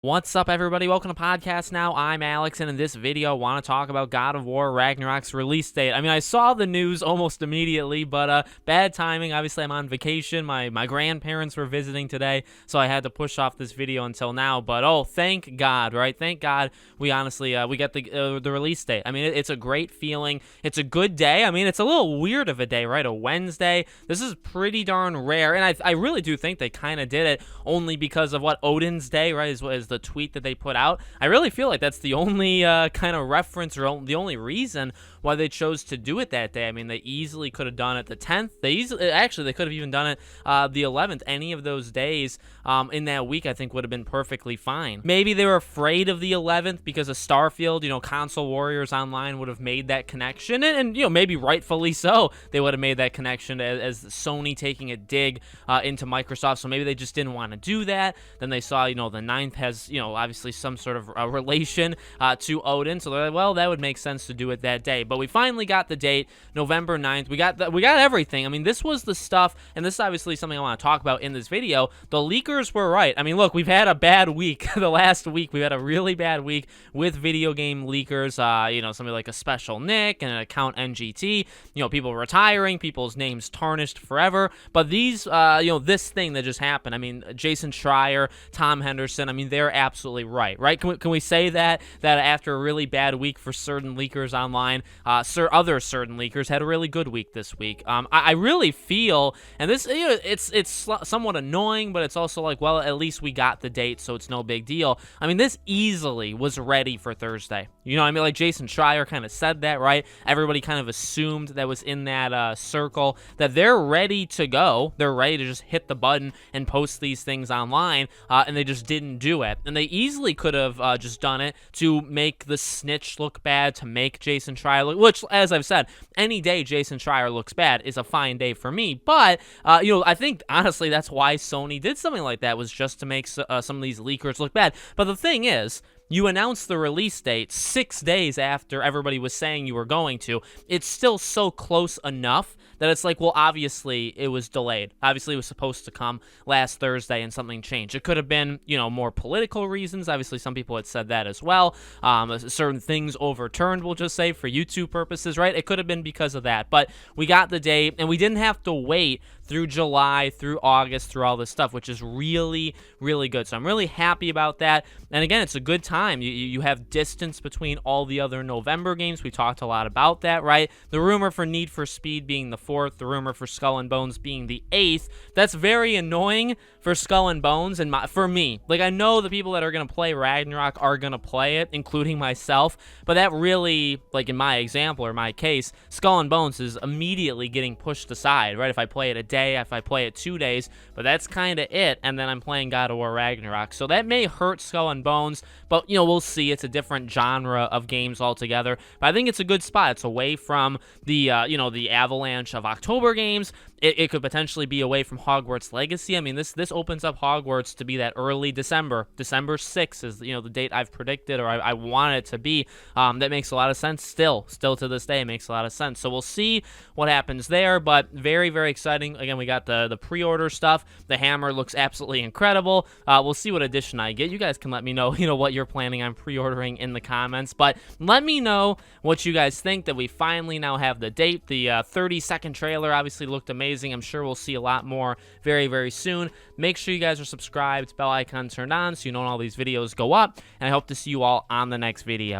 What's up, everybody? Welcome to Podcast Now. I'm Alex, and in this video, I want to talk about God of War Ragnarok's release date. I mean, I saw the news almost immediately, but bad timing. Obviously, I'm on vacation. My grandparents were visiting today, so I had to push off this video until now. But oh, thank God, right? Thank God we honestly we get the release date. I mean, it's a great feeling. It's a good day. I mean, it's a little weird of a day, right? A Wednesday. This is pretty darn rare, and I really do think they kind of did it only because of what Odin's Day, right? Is the tweet that they put out. I really feel like that's the only kind of reference or the only reason why they chose to do it that day. I mean, they easily could have done it the 10th. They could have even done it the 11th. Any of those days in that week, I think would have been perfectly fine. Maybe they were afraid of the 11th because of Starfield. Console Warriors Online would have made that connection, and maybe rightfully so. They would have made that connection as Sony taking a dig into Microsoft. So maybe they just didn't want to do that. Then they saw, the 9th has, obviously some sort of relation to Odin. So they're like, well, that would make sense to do it that day. But we finally got the date, November 9th. We got everything. I mean, this was the stuff, and this is obviously something I want to talk about in this video. The leakers were right. I mean, look, we've had a bad week. The last week, we've had a really bad week with video game leakers. Somebody like a Special Nick and an account NGT. People retiring, people's names tarnished forever. But these, this thing that just happened. I mean, Jason Schreier, Tom Henderson. I mean, they're absolutely right? Can we say that after a really bad week for certain leakers online, other certain leakers had a really good week this week? I really feel, and this, it's somewhat annoying, but it's also like, well, at least we got the date, so it's no big deal. I mean, this easily was ready for Thursday. I mean, like Jason Schreier kind of said that, right? Everybody kind of assumed that was in that circle that they're ready to go. They're ready to just hit the button and post these things online, and they just didn't do it. And they easily could have just done it to make the snitch look bad, to make Jason Schreier look, which, as I've said, any day Jason Schreier looks bad is a fine day for me. But, I think, honestly, that's why Sony did something like that, was just to make some of these leakers look bad. But the thing is, you announced the release date 6 days after everybody was saying you were going to. It's still so close enough that it's like, well, obviously it was delayed. Obviously it was supposed to come last Thursday and something changed. It could have been, more political reasons. Obviously some people had said that as well. Certain things overturned, we'll just say, for YouTube purposes, right? It could have been because of that. But we got the date, and we didn't have to wait through July, through August, through all this stuff, which is really, really good. So I'm really happy about that. And again, it's a good time. You have distance between all the other November games. We talked a lot about that, right? The rumor for Need for Speed being the 4th, the rumor for Skull and Bones being the 8th. That's very annoying for Skull and Bones and for me. Like, I know the people that are going to play Ragnarok are going to play it, including myself, but that really, like in my example or my case, Skull and Bones is immediately getting pushed aside, right? If I play it a day, if I play it 2 days, but that's kind of it, and then I'm playing God of War Ragnarok. So that may hurt Skull and Bones, but, we'll see. It's a different genre of games altogether, but I think it's a good spot. It's away from the, the avalanche of October games. It could potentially be away from Hogwarts Legacy. I mean, this opens up Hogwarts to be that early December. December 6th is, the date I've predicted, or I want it to be. That makes a lot of sense still to this day. It makes a lot of sense. So we'll see what happens there, but very, very exciting. Again, we got the pre-order stuff. The hammer looks absolutely incredible. We'll see what edition I get. You guys can let me know, what you're planning on pre-ordering in the comments, but let me know what you guys think that we finally now have the date. The 30-second trailer obviously looked amazing. I'm sure we'll see a lot more very, very soon. Make sure you guys are subscribed, bell icon turned on so you know when all these videos go up, and I hope to see you all on the next video.